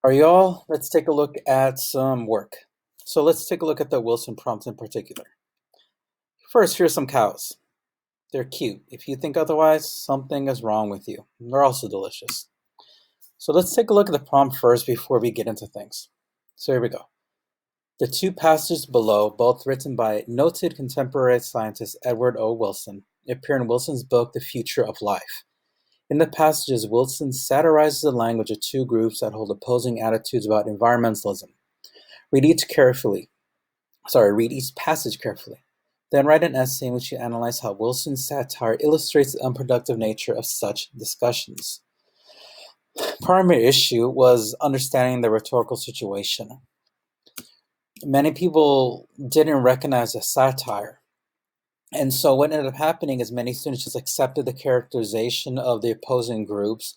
Are y'all? Let's take a look at some work. So let's take a look at the Wilson prompt in particular. First, here's some cows. They're cute. If you think otherwise, something is wrong with you. They're also delicious. So let's take a look at the prompt first before we get into things. So here we go. The two passages below, both written by noted contemporary scientist Edward O. Wilson, appear in Wilson's book, The Future of Life. In the passages, Wilson satirizes the language of two groups that hold opposing attitudes about environmentalism. Read each read each passage carefully. Then write an essay in which you analyze how Wilson's satire illustrates the unproductive nature of such discussions. Primary issue was understanding the rhetorical situation. Many people didn't recognize the satire. And so what ended up happening is many students just accepted the characterization of the opposing groups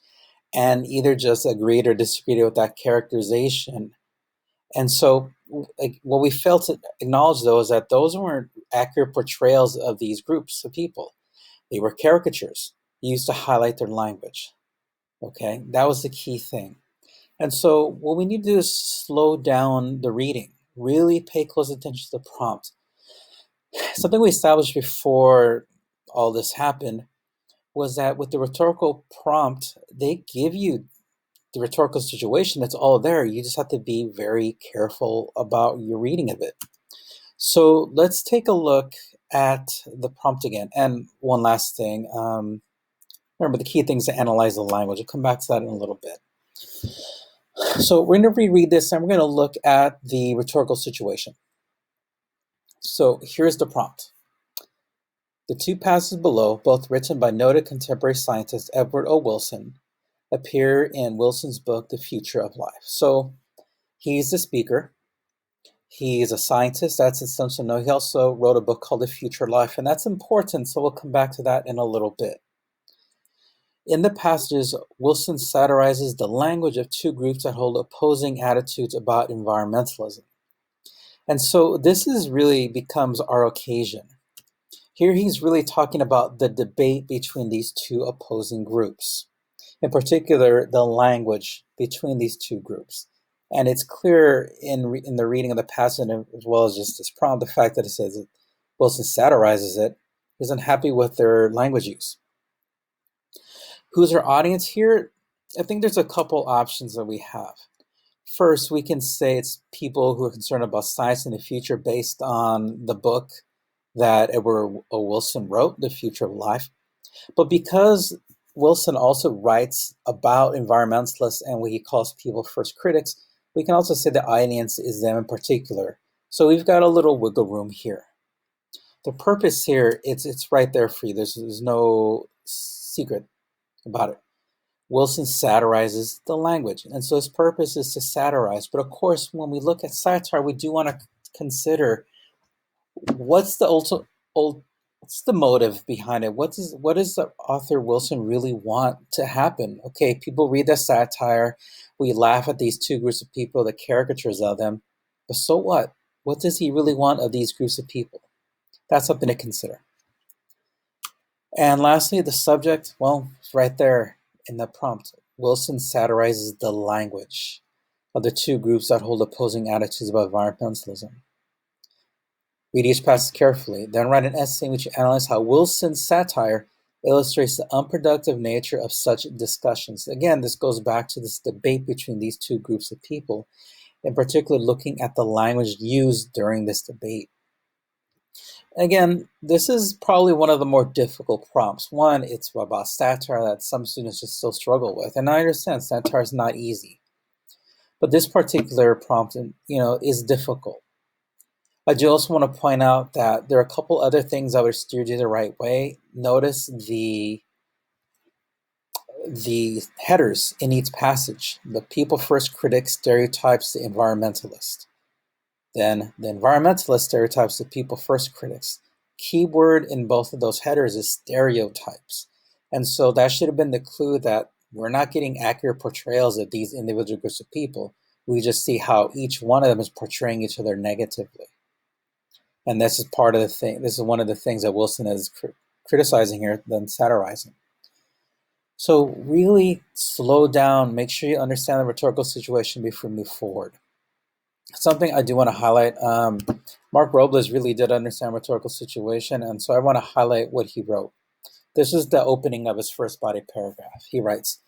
and either just agreed or disagreed with that characterization. And so what we failed to acknowledge, though, is that those weren't accurate portrayals of these groups of people. They were caricatures used to highlight their language. Okay, that was the key thing. And so what we need to do is slow down the reading, really pay close attention to the prompt. Something we established before all this happened was that with the rhetorical prompt, they give you the rhetorical situation that's all there. You just have to be very careful about your reading of it. So let's take a look at the prompt again. And one last thing, remember the key thing is to analyze the language. I'll come back to that in a little bit. So we're going to reread this and we're going to look at the rhetorical situation. So here's the prompt. The two passages below, both written by noted contemporary scientist Edward O. Wilson, appear in Wilson's book, The Future of Life. So he's the speaker. He's a scientist. That's essential to know. He also wrote a book called The Future of Life, and that's important, so we'll come back to that in a little bit. In the passages, Wilson satirizes the language of two groups that hold opposing attitudes about environmentalism. And so this really becomes our occasion. Here he's really talking about the debate between these two opposing groups. In particular, the language between these two groups. And it's clear in the reading of the passage, as well as just this prompt, the fact that it says that Wilson satirizes it, is unhappy with their language use. Who's our audience here? I think there's a couple options that we have. First, we can say it's people who are concerned about science in the future based on the book that Edward O. Wilson wrote, The Future of Life. But because Wilson also writes about environmentalists and what he calls people first critics, we can also say the audience is them in particular. So we've got a little wiggle room here. The purpose here, it's right there for you. There's no secret about it. Wilson satirizes the language, and so his purpose is to satirize. But of course, when we look at satire, we do want to consider what's the motive behind it? What does the author Wilson really want to happen? Okay, people read the satire, we laugh at these two groups of people, the caricatures of them, but so what? What does he really want of these groups of people? That's something to consider. And lastly, the subject, well, it's right there in the prompt. Wilson satirizes the language of the two groups that hold opposing attitudes about environmentalism. Read each passage carefully, then write an essay in which you analyze how Wilson's satire illustrates the unproductive nature of such discussions. Again, this goes back to this debate between these two groups of people, in particular looking at the language used during this debate. Again, this is probably one of the more difficult prompts. One, it's about satire that some students just still struggle with, and I understand satire is not easy. But this particular prompt, is difficult. I do also want to point out that there are a couple other things that would steer you the right way. Notice the headers in each passage. The people first critic stereotypes the environmentalist. Then the environmentalist stereotypes the people first critics. Keyword in both of those headers is stereotypes. And so that should have been the clue that we're not getting accurate portrayals of these individual groups of people. We just see how each one of them is portraying each other negatively. And this is part of the thing. This is one of the things that Wilson is criticizing here, then satirizing. So really slow down, make sure you understand the rhetorical situation before you move forward. Something I do want to highlight, Marc Robles really did understand rhetorical situation, and so I want to highlight what he wrote. This is the opening of his first body paragraph. He writes,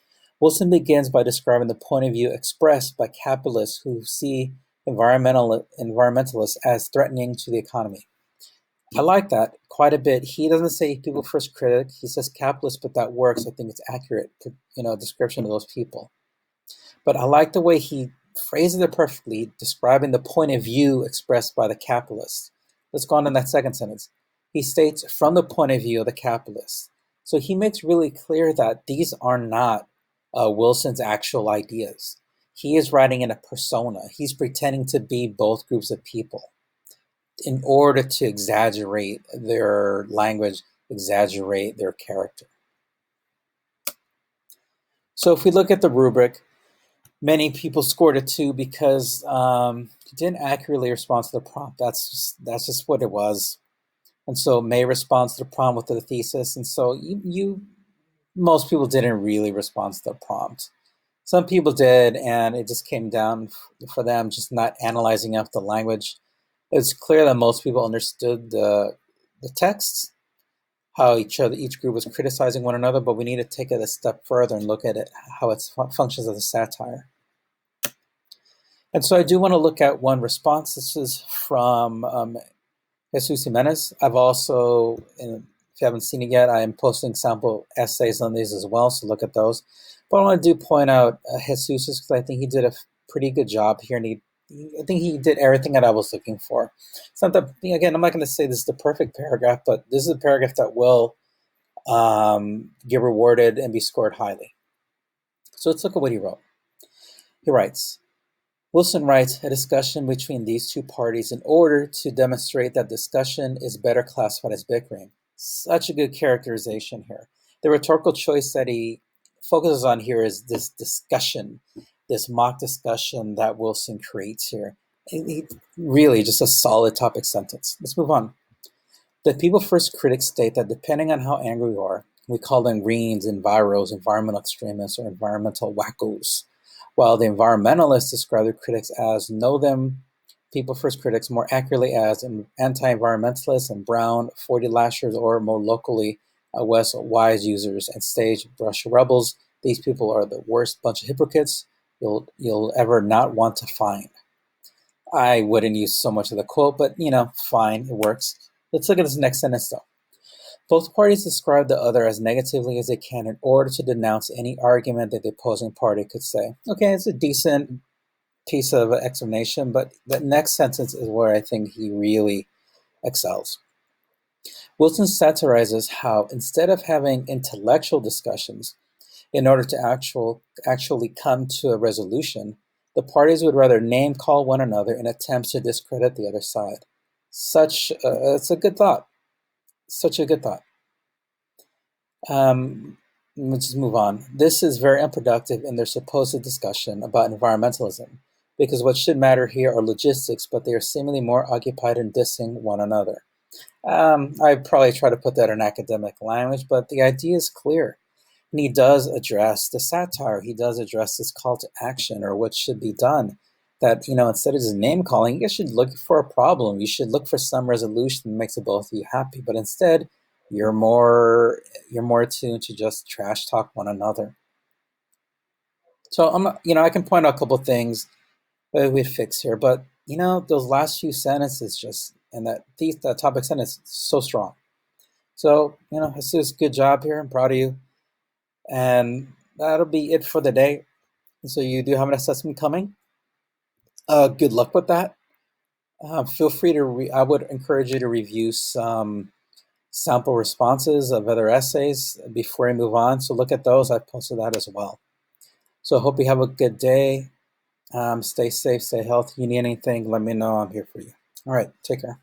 Wilson begins by describing the point of view expressed by capitalists who see environmentalists as threatening to the economy. I like that quite a bit. He doesn't say people first critic. He says capitalist, but that works. I think it's accurate, description of those people. But I like the way he phrases it perfectly, describing the point of view expressed by the capitalist. Let's go on to that second sentence. He states from the point of view of the capitalist. So he makes really clear that these are not Wilson's actual ideas. He is writing in a persona. He's pretending to be both groups of people in order to exaggerate their language, exaggerate their character. So if we look at the rubric, many people scored a 2 because he didn't accurately respond to the prompt. That's just what it was. And so May responds to the prompt with the thesis. And so most people didn't really respond to the prompt. Some people did, and it just came down for them just not analyzing up the language. It's clear that most people understood the text, how each group was criticizing one another, but we need to take it a step further and look at it, how it functions as a satire. And so I do want to look at one response. This is from Jesus Jimenez. I've also, if you haven't seen it yet, I am posting sample essays on these as well, so look at those. But I want to point out Jesus because I think he did a pretty good job here, and I think he did everything that I was looking for. It's not that, again, I'm not going to say this is the perfect paragraph, but this is a paragraph that will get rewarded and be scored highly. So let's look at what he wrote. He writes, Wilson writes a discussion between these two parties in order to demonstrate that discussion is better classified as bickering. Such a good characterization here. The rhetorical choice that he focuses on here is this discussion, this mock discussion that Wilson creates here. Really just a solid topic sentence. Let's move on. The people first critics state that depending on how angry we are, we call them greens, enviros, environmental extremists, or environmental wackos. While the environmentalists describe their critics as know them, people first critics more accurately as anti-environmentalists and brown 40 lashers, or more locally, West wise users and stage brush rebels. These people are the worst bunch of hypocrites you'll ever not want to find. I wouldn't use so much of the quote, but fine, it works. Let's look at this next sentence though. Both parties describe the other as negatively as they can in order to denounce any argument that the opposing party could say. Okay, it's a decent piece of explanation, but the next sentence is where I think he really excels. Wilson satirizes how instead of having intellectual discussions in order to actually come to a resolution, the parties would rather name call one another in attempts to discredit the other side. It's a good thought. Such a good thought. Let's just move on. This is very unproductive in their supposed discussion about environmentalism, because what should matter here are logistics, but they are seemingly more occupied in dissing one another. I probably try to put that in academic language, but the idea is clear. And he does address the satire. He does address this call to action, or what should be done. That, instead of just name calling, you guys should look for a problem. You should look for some resolution that makes both of you happy. But instead, you're more attuned to just trash talk one another. So I can point out a couple things that we'd fix here, but those last few sentences and that topic sentence is so strong. So it's just a good job here. I'm proud of you, and that'll be it for the day. So you do have an assessment coming. Good luck with that. Feel free to. I would encourage you to review some sample responses of other essays before I move on. So look at those. I posted that as well. So I hope you have a good day. Stay safe, stay healthy. You need anything, let me know. I'm here for you. All right, take care.